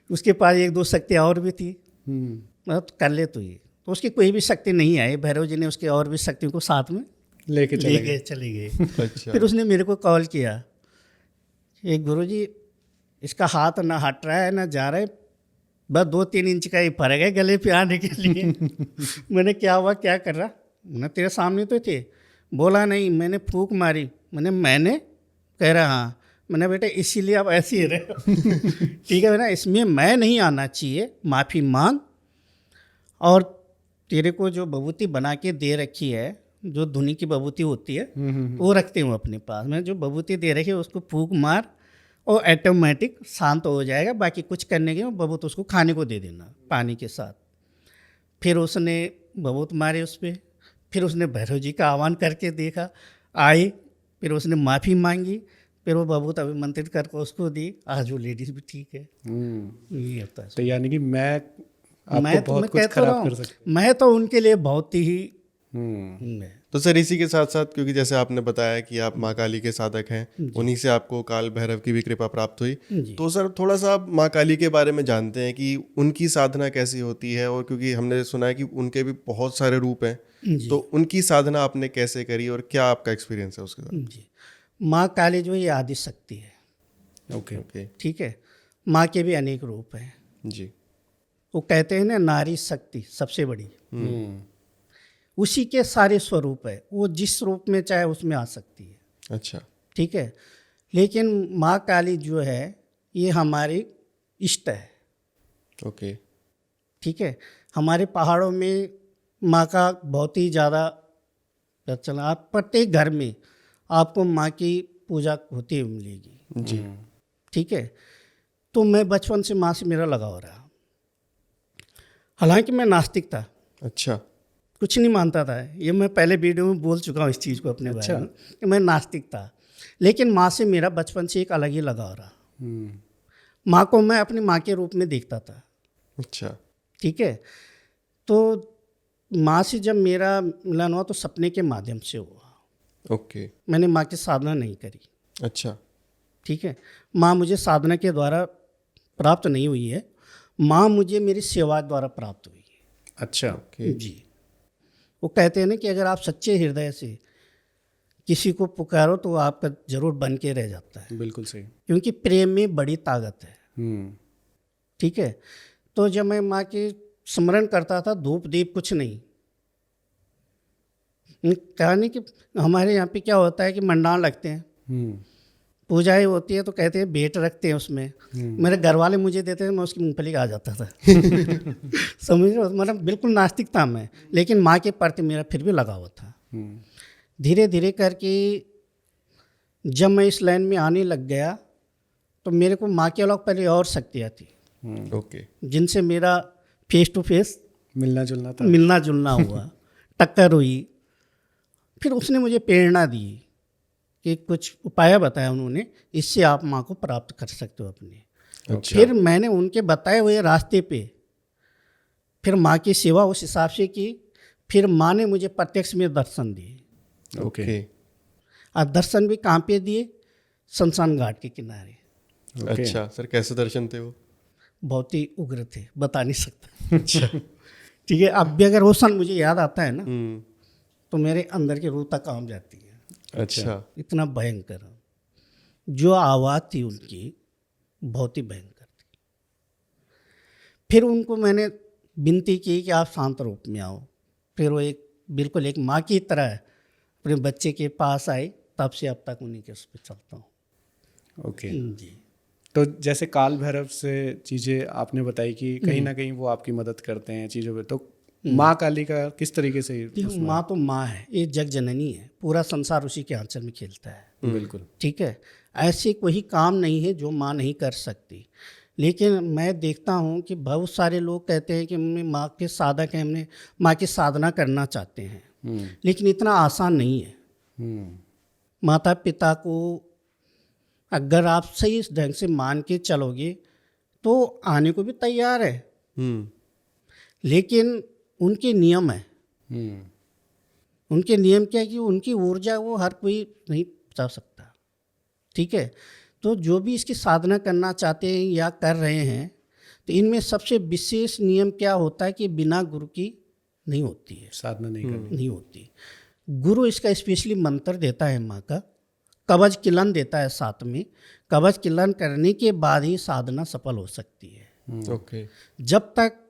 उसके पास एक दो शक्तियाँ और भी थी, हम्म। मतलब तो कर ले तू ही। तो उसकी कोई भी शक्ति नहीं आई, भैरव जी ने उसके और भी शक्तियों को साथ में लेके ले चले गए, गए। चले गए। अच्छा। फिर उसने मेरे को कॉल किया, एक गुरुजी इसका हाथ ना हट रहा है ना जा रहा है, बस 2-3 इंच का ही फर्क है गले पे आने के लिए। मैंने क्या हुआ, क्या कर रहा, मैंने तेरे सामने तो थे। बोला नहीं, मैंने फूंक मारी। मैंने कह रहा हाँ। मैंने बेटा इसीलिए आप ऐसे ही रहे। ठीक है बेटा, इसमें मैं नहीं आना चाहिए, माफ़ी मांग। और तेरे को जो बबूती बना के दे रखी है, जो धुनी की बबूती होती है, वो रखते हूँ अपने पास। मैं जो बबूती दे रखी है उसको फूंक मार और ऑटोमेटिक शांत हो जाएगा। बाकी कुछ करने के बबूत उसको खाने को दे देना पानी के साथ। फिर उसने बबूत मारे उस पर। फिर उसने भैरव जी का आह्वान करके देखा, आई। फिर उसने माफ़ी मांगी। फिर वो बबूत अभिमंत्रित करके उसको दी। आज वो लेडीज भी ठीक है। ये होता है। तो यानी कि मैं आपको मैं बहुत कुछ कहता खराब रहा कर हूँ, सकता मैं तो उनके लिए बहुत ही हूँ। तो सर इसी के साथ साथ, क्योंकि जैसे आपने बताया कि आप माँ काली के साधक हैं, उन्हीं से आपको काल भैरव की भी कृपा प्राप्त हुई, तो सर थोड़ा सा आप माँ काली के बारे में जानते हैं कि उनकी साधना कैसी होती है, और क्योंकि हमने सुना है कि उनके भी बहुत सारे रूप हैं, तो उनकी साधना आपने कैसे करी और क्या आपका एक्सपीरियंस है उसके साथ? जी। माँ काली जो ये आदि शक्ति है। ओके। ओके। ठीक है, माँ के भी अनेक रूप हैं। जी। वो कहते हैं ना, नारी शक्ति सबसे बड़ी, उसी के सारे स्वरूप है। वो जिस रूप में चाहे उसमें आ सकती है। अच्छा। ठीक है, लेकिन माँ काली जो है ये हमारी इष्ट है। ओके। ठीक है, हमारे पहाड़ों में माँ का बहुत ही ज़्यादा प्रचलन। आप प्रत्येक घर में आपको माँ की पूजा होती हुई मिलेगी। जी। ठीक है, तो मैं बचपन से माँ से मेरा लगाव रहा। हालांकि मैं नास्तिक था, अच्छा। कुछ नहीं मानता था। ये मैं पहले वीडियो में बोल चुका हूँ इस चीज़ को अपने बारे में कि मैं नास्तिक था। लेकिन माँ से मेरा बचपन से एक अलग ही लगाव रहा। माँ को मैं अपनी माँ के रूप में देखता था। अच्छा। ठीक है, तो माँ से जब मेरा मिलन हुआ तो सपने के माध्यम से हुआ। ओके। मैंने माँ की साधना नहीं करी। अच्छा। ठीक है, माँ मुझे साधना के द्वारा प्राप्त नहीं हुई है, माँ मुझे मेरी सेवा द्वारा प्राप्त हुई है। अच्छा। ओके। जी। वो कहते हैं ना कि अगर आप सच्चे हृदय से किसी को पुकारो तो वो आपका जरूर बन के रह जाता है, बिल्कुल सही। क्योंकि प्रेम में बड़ी ताकत है। ठीक है, तो जब मैं माँ के स्मरण करता था, धूप दीप कुछ नहीं। कहा नहीं कि हमारे यहाँ पे क्या होता है कि मंडान लगते हैं, पूजाएं होती है तो कहते हैं भेंट रखते हैं उसमें। मेरे घर वाले मुझे देते थे, मैं उसकी मूंगफली खा जाता था। समझ रहे हो, मतलब बिल्कुल नास्तिक था मैं, लेकिन माँ के प्रति मेरा फिर भी लगाव था। धीरे धीरे करके जब मैं इस लाइन में आने लग गया तो मेरे को माँ के अलावा पहले और शक्तियाँ थी, ओके। जिनसे मेरा फेस टू फेस मिलना जुलना हुआ, टक्कर हुई। फिर उसने मुझे प्रेरणा दी कि कुछ उपाय बताया उन्होंने, इससे आप माँ को प्राप्त कर सकते हो अपने। अच्छा। फिर मैंने उनके बताए हुए रास्ते पे फिर माँ की सेवा उस हिसाब से की। फिर माँ ने मुझे प्रत्यक्ष में दर्शन दिए। ओके। और दर्शन भी कहाँ पे दिए? शमशान घाट के किनारे। अच्छा सर, कैसे दर्शन थे वो? बहुत ही उग्र थे, बता नहीं सकता। अच्छा ठीक है, अब भी अगर वो सन मुझे याद आता है ना तो मेरे अंदर की रूह तक काम जाती है। अच्छा। इतना भयंकर जो आवाज़ थी उनकी, बहुत ही भयंकर थी। फिर उनको मैंने विनती की कि आप शांत रूप में आओ। फिर वो बिल्कुल एक माँ की तरह अपने बच्चे के पास आई, तब से अब तक उन्हीं के उस पर चलता हूँ। ओके। जी। तो जैसे काल भैरव से चीज़ें आपने बताई कि कहीं ना कहीं वो आपकी मदद करते हैं चीज़ों पे, तो माँ काली का किस तरीके से देखो, माँ तो माँ है, ये जग जननी है, पूरा संसार उसी के आंचल में खेलता है। बिल्कुल। ठीक है, ऐसे कोई काम नहीं है जो माँ नहीं कर सकती। लेकिन मैं देखता हूँ कि बहुत सारे लोग कहते हैं कि हमने माँ के साधक हैं, हमने माँ की साधना करना चाहते हैं, लेकिन इतना आसान नहीं है। माता पिता को अगर आप सही ढंग से मान के चलोगे तो आने को भी तैयार है, लेकिन उनके नियम है। उनके नियम क्या है कि उनकी ऊर्जा वो हर कोई नहीं पहुँचा सकता। ठीक है, तो जो भी इसकी साधना करना चाहते हैं या कर रहे हैं, तो इनमें सबसे विशेष नियम क्या होता है कि बिना गुरु की नहीं होती है, साधना नहीं होती। गुरु इसका स्पेशली मंत्र देता है, माँ का कवच किलन देता है साथ में। कवच किलन करने के बाद ही साधना सफल हो सकती है। ओके। जब तक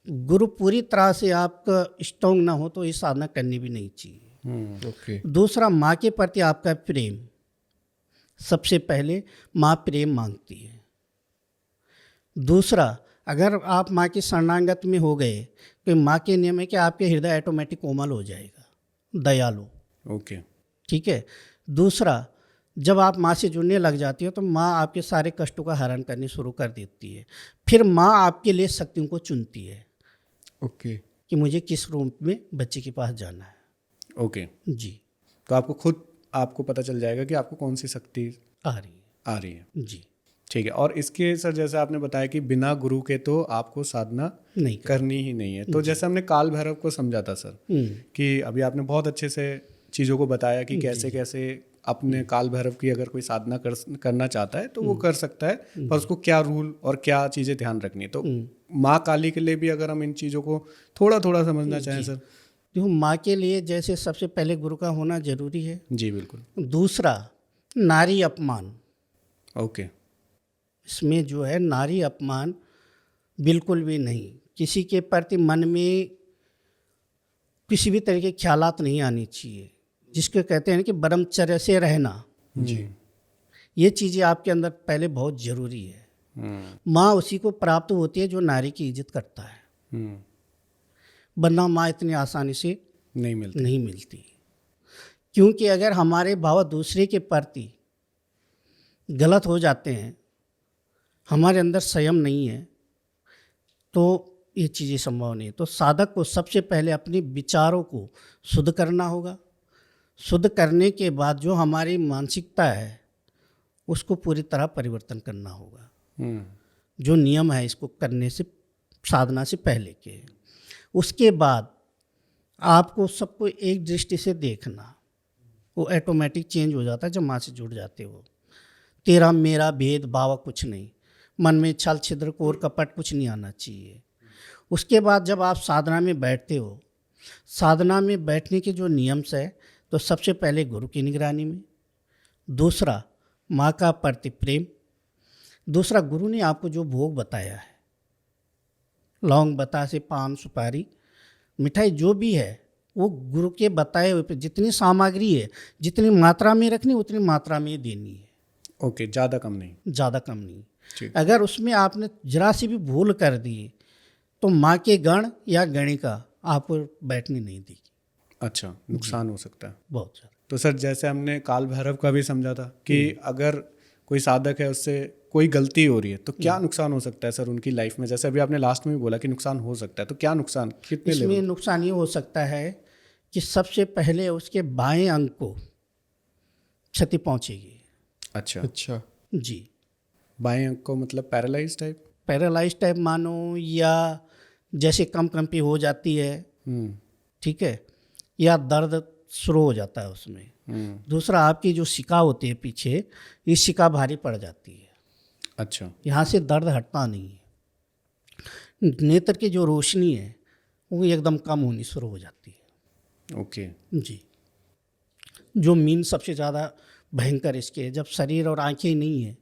गुरु पूरी तरह से आपका स्ट्रॉन्ग ना हो तो ये साधना करनी भी नहीं चाहिए। ओके। दूसरा, माँ के प्रति आपका प्रेम। सबसे पहले माँ प्रेम मांगती है। दूसरा, अगर आप माँ के शरणागत में हो गए तो माँ के नियम है कि आपके हृदय ऑटोमेटिक कोमल हो जाएगा, दयालु। ओके। ठीक है। दूसरा, जब आप माँ से जुड़ने लग जाती हो तो माँ आपके सारे कष्टों का हरण करनी शुरू कर देती है। फिर माँ आपके लिए शक्तियों को चुनती है। ओके। कि मुझे किस रूप में बच्चे के पास जाना है। ओके। जी। तो आपको पता चल जाएगा कि आपको कौन सी शक्ति आ रही है। जी। ठीक है। और इसके सर जैसे आपने बताया कि बिना गुरु के तो आपको साधना नहीं करनी ही नहीं है। तो जैसे हमने काल भैरव को समझा था सर, कि अभी आपने बहुत अच्छे से चीज़ों को बताया कि कैसे कैसे अपने काल भैरव की अगर कोई साधना करना चाहता है तो वो कर सकता है, पर उसको क्या रूल और क्या चीज़ें ध्यान रखनी है। तो माँ काली के लिए भी अगर हम इन चीज़ों को थोड़ा थोड़ा समझना चाहें सर। देखो, माँ के लिए जैसे सबसे पहले गुरु का होना जरूरी है। जी बिल्कुल। दूसरा, नारी अपमान। ओके। इसमें जो है नारी अपमान बिल्कुल भी नहीं। किसी के प्रति मन में किसी भी तरह के ख्यालात नहीं आनी चाहिए, जिसको कहते हैं कि ब्रह्मचर्य से रहना। जी। ये चीज़ें आपके अंदर पहले बहुत ज़रूरी है। माँ उसी को प्राप्त होती है जो नारी की इज्जत करता है, वरना माँ इतनी आसानी से नहीं मिलती। क्योंकि अगर हमारे भाव दूसरे के प्रति गलत हो जाते हैं, हमारे अंदर संयम नहीं है, तो ये चीज़ें संभव नहीं। तो साधक को सबसे पहले अपने विचारों को शुद्ध करना होगा। शुद्ध करने के बाद जो हमारी मानसिकता है उसको पूरी तरह परिवर्तन करना होगा। जो नियम है इसको करने से, साधना से पहले के, उसके बाद आपको सबको एक दृष्टि से देखना, वो ऑटोमेटिक चेंज हो जाता है जब माँ से जुड़ जाते हो। तेरा मेरा भेदभाव कुछ नहीं, मन में छल छिद्र कोर कपट कुछ नहीं आना चाहिए। उसके बाद जब आप साधना में बैठते हो, साधना में बैठने के जो नियम्स है, तो सबसे पहले गुरु की निगरानी में। दूसरा, माँ का प्रति प्रेम। दूसरा, गुरु ने आपको जो भोग बताया है, लौंग बतासे पान सुपारी मिठाई जो भी है, वो गुरु के बताए हुए पे जितनी सामग्री है, जितनी मात्रा में रखनी उतनी मात्रा में देनी है। ओके। ज़्यादा कम नहीं। अगर उसमें आपने जरा सी भी भूल कर दी तो माँ के गण या गणिका आपको बैठने नहीं देगी। अच्छा, नुकसान हो सकता है बहुत ज़्यादा। तो सर जैसे हमने काल भैरव का भी समझा था कि अगर कोई साधक है उससे कोई गलती हो रही है तो क्या नुकसान हो सकता है सर उनकी लाइफ में। जैसे अभी आपने लास्ट में भी बोला कि नुकसान हो सकता है, तो क्या नुकसान, कितने लेवल? इसमें नुकसान ये हो सकता है कि सबसे पहले उसके बाएं अंग को क्षति पहुंचेगी। अच्छा। जी। बाएं अंग को मतलब पैरालाइज टाइप मानो, या जैसे कंपी हो जाती है। ठीक है, या दर्द शुरू हो जाता है उसमें। दूसरा, आपकी जो शिका होती है पीछे, ये शिका भारी पड़ जाती है। अच्छा। यहाँ से दर्द हटता नहीं है। नेत्र की जो रोशनी है वो एकदम कम होनी शुरू हो जाती है। ओके। जी, जो मीन सबसे ज़्यादा भयंकर इसके है, जब शरीर और आंखें ही नहीं है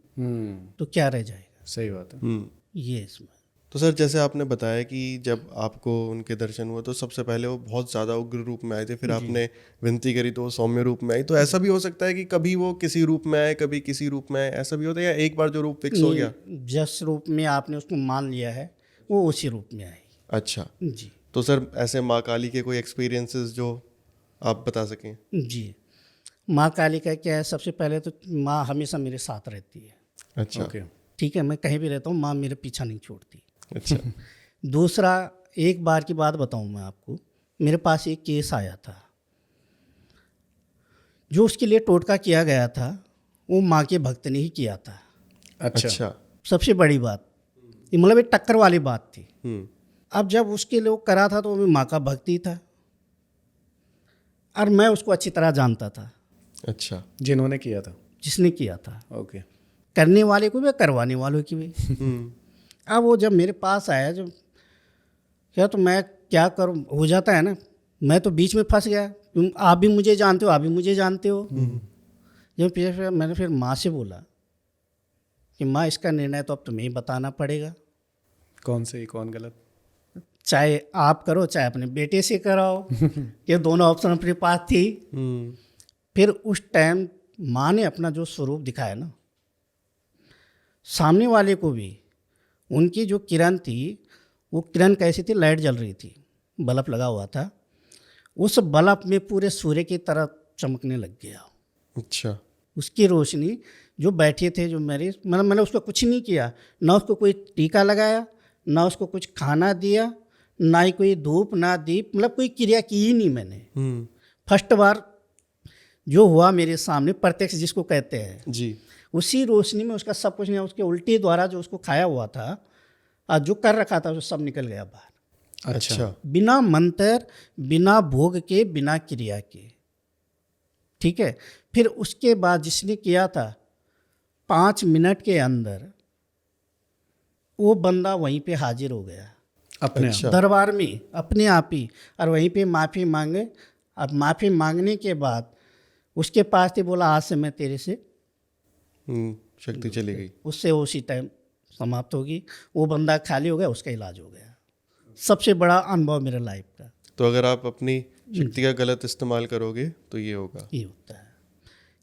तो क्या रह जाएगा। सही बात है। ये इसमें तो सर जैसे आपने बताया कि जब आपको उनके दर्शन हुए तो सबसे पहले वो बहुत ज़्यादा उग्र रूप में आए थे, फिर आपने विनती करी तो वो सौम्य रूप में आई। तो ऐसा भी हो सकता है कि कभी वो किसी रूप में आए, कभी किसी रूप में आए, ऐसा भी होता है, या एक बार जो रूप फिक्स हो गया? जिस रूप में आपने उसको मान लिया है वो उसी रूप में आएगी। अच्छा, जी तो सर ऐसे माँ काली के कोई एक्सपीरियंसेस जो आप बता सकें? जी, माँ काली का क्या है, सबसे पहले तो माँ हमेशा मेरे साथ रहती है। अच्छा। ओके। ठीक है, मैं कहीं भी रहता हूँ, माँ मेरे पीछा नहीं छोड़ती। अच्छा। दूसरा, एक बार की बात बताऊँ मैं आपको, मेरे पास एक केस आया था, जो उसके लिए टोटका किया गया था वो माँ के भक्त ने ही किया था। अच्छा। अच्छा। सबसे बड़ी बात ये, मतलब एक टक्कर वाली बात थी। हम्म। अब जब उसके लिए वो करा था तो वो माँ का भक्त ही था और मैं उसको अच्छी तरह जानता था, अच्छा। जिन्होंने किया था। जिसने किया था, ओके। करने वाले को भी करवाने वालों की भी। अब वो जब मेरे पास आया, जब क्या तो मैं क्या करूं, हो जाता है ना, मैं तो बीच में फंस गया। आप भी मुझे जानते हो, आप भी मुझे जानते हो। जब फिर मैंने फिर माँ से बोला कि माँ इसका निर्णय तो अब तुम्हें ही बताना पड़ेगा, कौन सही कौन गलत। चाहे आप करो चाहे अपने बेटे से कराओ। ये दोनों ऑप्शन अपने पास थी। फिर उस टाइम माँ ने अपना जो स्वरूप दिखाया ना, सामने वाले को भी, उनकी जो किरण थी वो किरण कैसी थी, लाइट जल रही थी, बल्ब लगा हुआ था, उस बल्ब में पूरे सूर्य की तरह चमकने लग गया। अच्छा। उसकी रोशनी, जो बैठे थे, जो मेरे, मतलब मैंने उसको कुछ नहीं किया, ना उसको कोई टीका लगाया, ना उसको कुछ खाना दिया, ना ही कोई धूप ना दीप, मतलब कोई क्रिया की ही नहीं मैंने। फर्स्ट बार जो हुआ मेरे सामने, प्रत्यक्ष जिसको कहते हैं, जी। उसी रोशनी में उसका सब कुछ नहीं, उसके उल्टी द्वारा जो उसको खाया हुआ था और जो कर रखा था वो सब निकल गया बाहर। अच्छा। बिना मंत्र, बिना भोग के, बिना क्रिया के। ठीक है, फिर उसके बाद जिसने किया था 5 मिनट के अंदर वो बंदा वहीं पे हाजिर हो गया, अपने अच्छा। दरबार में अपने आप ही, और वहीं पे माफ़ी मांगे। अब माफ़ी मांगने के बाद उसके पास थी, बोला आज से मैं तेरे से, शक्ति चली गई। उससे उसी टाइम समाप्त होगी। वो बंदा खाली हो गया, उसका इलाज हो गया। सबसे बड़ा अनुभव मेरे लाइफ का तो अगर आप अपनी शक्ति का गलत इस्तेमाल करोगे तो ये होगा। ये होता है।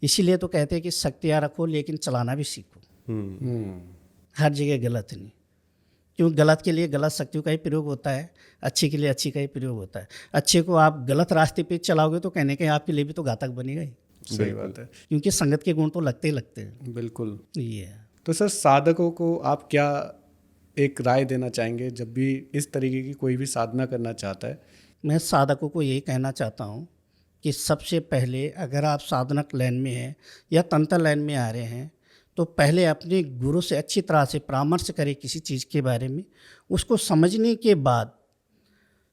इसीलिए तो कहते हैं कि शक्तियाँ रखो लेकिन चलाना भी सीखो। हर जगह गलत नहीं, क्यों गलत के लिए गलत शक्तियों का ही प्रयोग होता है, अच्छे के लिए अच्छी का ही प्रयोग होता है। अच्छे को आप गलत रास्ते पे चलाओगे तो कहने के आपके लिए भी तो घातक बनेगा ही, सही बात है। क्योंकि संगत के गुण तो लगते ही लगते हैं। बिल्कुल। ये है। तो सर, साधकों को आप क्या एक राय देना चाहेंगे जब भी इस तरीके की कोई भी साधना करना चाहता है? मैं साधकों को यही कहना चाहता हूँ कि सबसे पहले अगर आप साधनक लाइन में हैं या तंत्र लाइन में आ रहे हैं तो पहले अपने गुरु से अच्छी तरह से परामर्श करें किसी चीज़ के बारे में, उसको समझने के बाद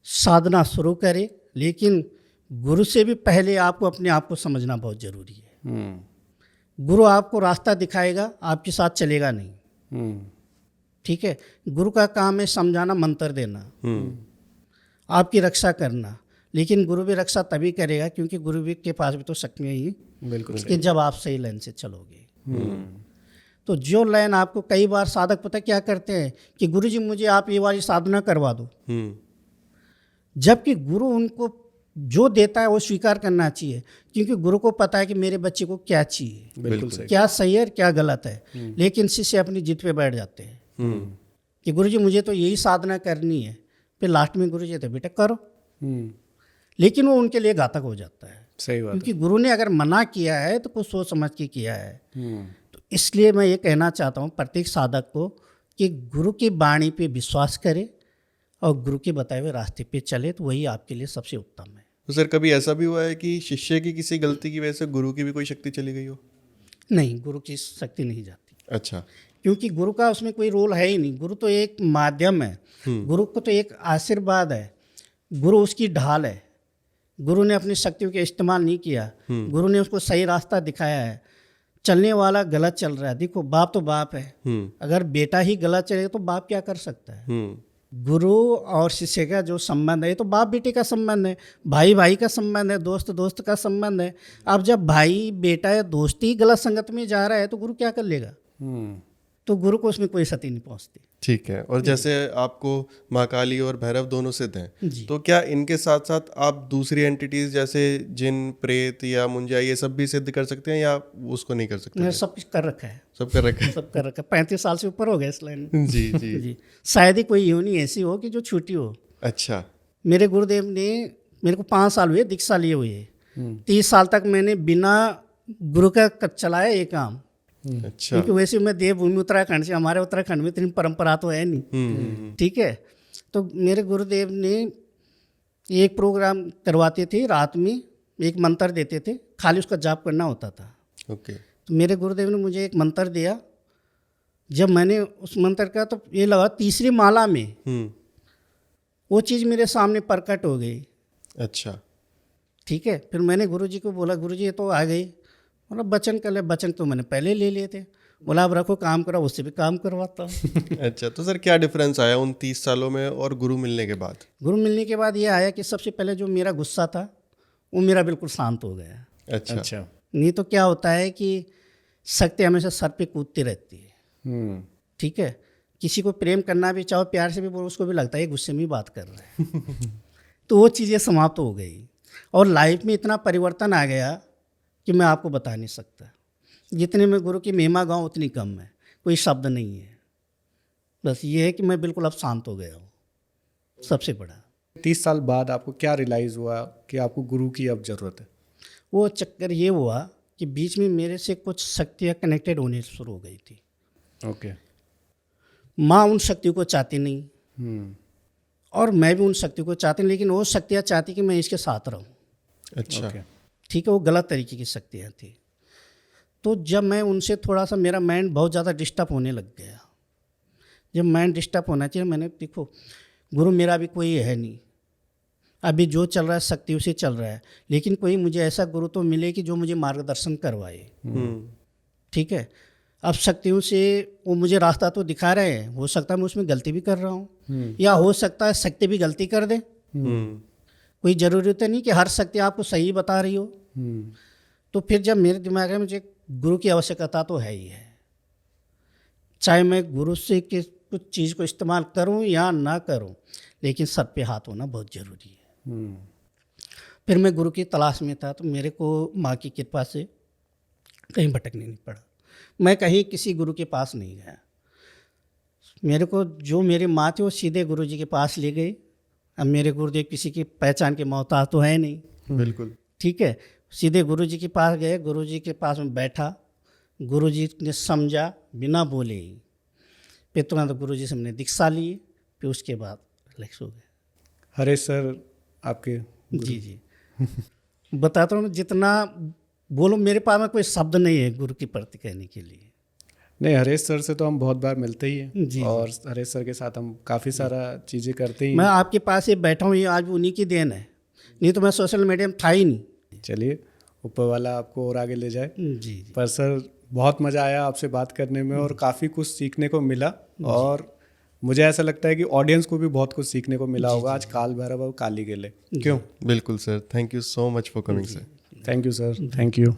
साधना शुरू करें। लेकिन गुरु से भी पहले आपको अपने आप को समझना बहुत ज़रूरी है। गुरु आपको रास्ता दिखाएगा, आपके साथ चलेगा नहीं। ठीक है, गुरु का काम है समझाना, मंत्र देना, आपकी रक्षा करना। लेकिन गुरु भी रक्षा तभी करेगा क्योंकि गुरु भी के पास भी तो शक्तियाँ ही, बिल्कुल कि जब आप सही लाइन से चलोगे। तो जो लाइन आपको, कई बार साधक पता क्या करते हैं कि गुरु जी मुझे आप ये वाली साधना करवा दो, जबकि गुरु उनको जो देता है वो स्वीकार करना चाहिए, क्योंकि गुरु को पता है कि मेरे बच्चे को क्या चाहिए, बिल्कुल सही। क्या सही है क्या गलत है। लेकिन शिष्य अपनी जिद पे बैठ जाते हैं कि गुरु जी मुझे तो यही साधना करनी है, फिर लास्ट में गुरु जी तो बेटा करो, लेकिन वो उनके लिए घातक हो जाता है। सही बात क्योंकि गुरु ने अगर मना किया है तो कुछ सोच समझ के किया है। तो इसलिए मैं ये कहना चाहता हूँ प्रत्येक साधक को कि गुरु की वाणी पे विश्वास करे और गुरु के बताए हुए रास्ते पे चले, तो वही आपके लिए सबसे उत्तम है। तो सर कभी ऐसा भी हुआ है कि शिष्य की किसी गलती की वजह से गुरु की भी कोई शक्ति चली गई हो? नहीं, गुरु की शक्ति नहीं जाती। अच्छा। क्योंकि गुरु का उसमें कोई रोल है ही नहीं। गुरु तो एक माध्यम है, गुरु को तो एक आशीर्वाद है, गुरु उसकी ढाल है। गुरु ने अपनी शक्तियों का इस्तेमाल नहीं किया, गुरु ने उसको सही रास्ता दिखाया है। चलने वाला गलत चल रहा है, देखो बाप तो बाप है, हम्म अगर बेटा ही गलत चलेगा तो बाप क्या कर सकता है। हम्म गुरु और शिष्य का जो संबंध है ये तो बाप बेटे का संबंध है, भाई भाई का संबंध है, दोस्त दोस्त का संबंध है। अब जब भाई बेटा या दोस्त ही गलत संगत में जा रहा है तो गुरु क्या कर लेगा, तो गुरु को उसमें कोई क्षति नहीं पहुंचती। ठीक है। और जैसे आपको माँ काली और भैरव दोनों सिद्ध हैं, जी। तो क्या इनके साथ साथ आप दूसरी एंटिटीज जैसे जिन प्रेत या मुंजिया ये सब भी सिद्ध कर सकते हैं या उसको नहीं कर सकते? मैंने सब कुछ कर रखा है, सब कर रखा है। सब कर रखा है, 35 साल से ऊपर हो गया इस लाइन में। जी जी जी, शायद ही कोई योनि ऐसी हो कि जो छूटी हो। अच्छा। मेरे गुरुदेव ने, मेरे को 5 साल हुए दीक्षा लिए हुए, 30 साल तक मैंने बिना गुरु का चलाया ये काम। अच्छा। क्योंकि वैसे मैं देवभूमि उत्तराखंड से, हमारे उत्तराखंड में इतनी परंपरा तो है नहीं, ठीक है। तो मेरे गुरुदेव ने एक प्रोग्राम करवाते थे, रात में एक मंत्र देते थे, खाली उसका जाप करना होता था। ओके। तो मेरे गुरुदेव ने मुझे एक मंत्र दिया, जब मैंने उस मंत्र का तो ये लगा तीसरी माला में वो चीज़ मेरे सामने प्रकट हो गई। अच्छा। ठीक है, फिर मैंने गुरुजी को बोला, गुरुजी ये तो आ गई, मतलब वचन कर ले, वचन तो मैंने पहले ले लिए थे। बोला अब रखो, काम करो, उससे भी काम करवाता हूँ। अच्छा, तो सर क्या डिफरेंस आया उन 30 सालों में और गुरु मिलने के बाद? गुरु मिलने के बाद ये आया कि सबसे पहले जो मेरा गुस्सा था वो मेरा बिल्कुल शांत हो गया। अच्छा। नहीं तो क्या होता है कि शक्ति हमेशा सर पे कूदती रहती है। ठीक है, किसी को प्रेम करना भी चाहो, प्यार से भी बोलो, उसको भी लगता है ये गुस्से में ही बात कर रहे हैं। तो वो चीज़ें समाप्त हो गई और लाइफ में इतना परिवर्तन आ गया कि मैं आपको बता नहीं सकता। जितने मैं गुरु की महिमा गाऊँ उतनी कम है, कोई शब्द नहीं है। बस ये है कि मैं बिल्कुल अब शांत हो गया हूँ, सबसे बड़ा। 30 साल बाद आपको क्या रियलाइज़ हुआ कि आपको गुरु की अब ज़रूरत है? वो चक्कर ये हुआ कि बीच में मेरे से कुछ शक्तियाँ कनेक्टेड होने शुरू हो गई थी। ओके। माँ उन शक्तियों को चाहती नहीं और मैं भी उन शक्तियों को चाहती नहीं, लेकिन वो शक्तियाँ चाहती कि मैं इसके साथ रहूँ। अच्छा। ठीक है, वो गलत तरीके की शक्तियाँ थी। तो जब मैं उनसे थोड़ा सा, मेरा माइंड बहुत ज़्यादा डिस्टर्ब होने लग गया। जब माइंड डिस्टर्ब होना चाहिए, मैंने देखो गुरु मेरा भी कोई है नहीं, अभी जो चल रहा है शक्तियों से चल रहा है, लेकिन कोई मुझे ऐसा गुरु तो मिले कि जो मुझे मार्गदर्शन करवाए। ठीक है, अब शक्तियों से वो मुझे रास्ता तो दिखा रहे हैं, हो सकता है मैं उसमें गलती भी कर रहा हूँ, या हो सकता है शक्ति भी गलती कर दे। कोई ज़रूरत नहीं कि हर शक्ति आपको सही बता रही हो। तो फिर जब मेरे दिमाग में मुझे गुरु की आवश्यकता तो है ही है, चाहे मैं गुरु से कुछ चीज़ को इस्तेमाल करूं या ना करूं, लेकिन सर पे हाथ होना बहुत ज़रूरी है। फिर मैं गुरु की तलाश में था, तो मेरे को माँ की कृपा से कहीं भटकने नहीं पड़ा। मैं कहीं किसी गुरु के पास नहीं गया। मेरे को जो मेरी माँ थी वो सीधे गुरु जी के पास ले गई। अब मेरे गुरुदेव किसी की पहचान के मोहताज तो है नहीं। बिल्कुल। ठीक है, सीधे गुरु जी के पास गए, गुरु जी के पास में बैठा, गुरु जी ने समझा बिना बोले ही, फिर तुरंत गुरु जी से हमने दीक्षा ली, फिर उसके बाद रिलैक्स हो गए। हरेश सर आपके जी बताता हूँ, जितना बोलो मेरे पास में कोई शब्द नहीं है गुरु के प्रति कहने के लिए। नहीं, हरेश सर से तो हम बहुत बार मिलते ही हैं जी। और हरेश सर के साथ हम काफ़ी सारा चीज़ें करते ही मैं हैं। आपके पास ये बैठा हूँ, ये आज उन्हीं की देन है, नहीं तो मैं सोशल मीडिया में था ही नहीं। चलिए, ऊपर वाला आपको और आगे ले जाए। जी। पर सर बहुत मज़ा आया आपसे बात करने में और काफ़ी कुछ सीखने को मिला, और मुझे ऐसा लगता है कि ऑडियंस को भी बहुत कुछ सीखने को मिला होगा आज काल भैरव और काली के लिए। क्यों? बिल्कुल sir, thank you so much for coming sir. Thank you sir, thank you.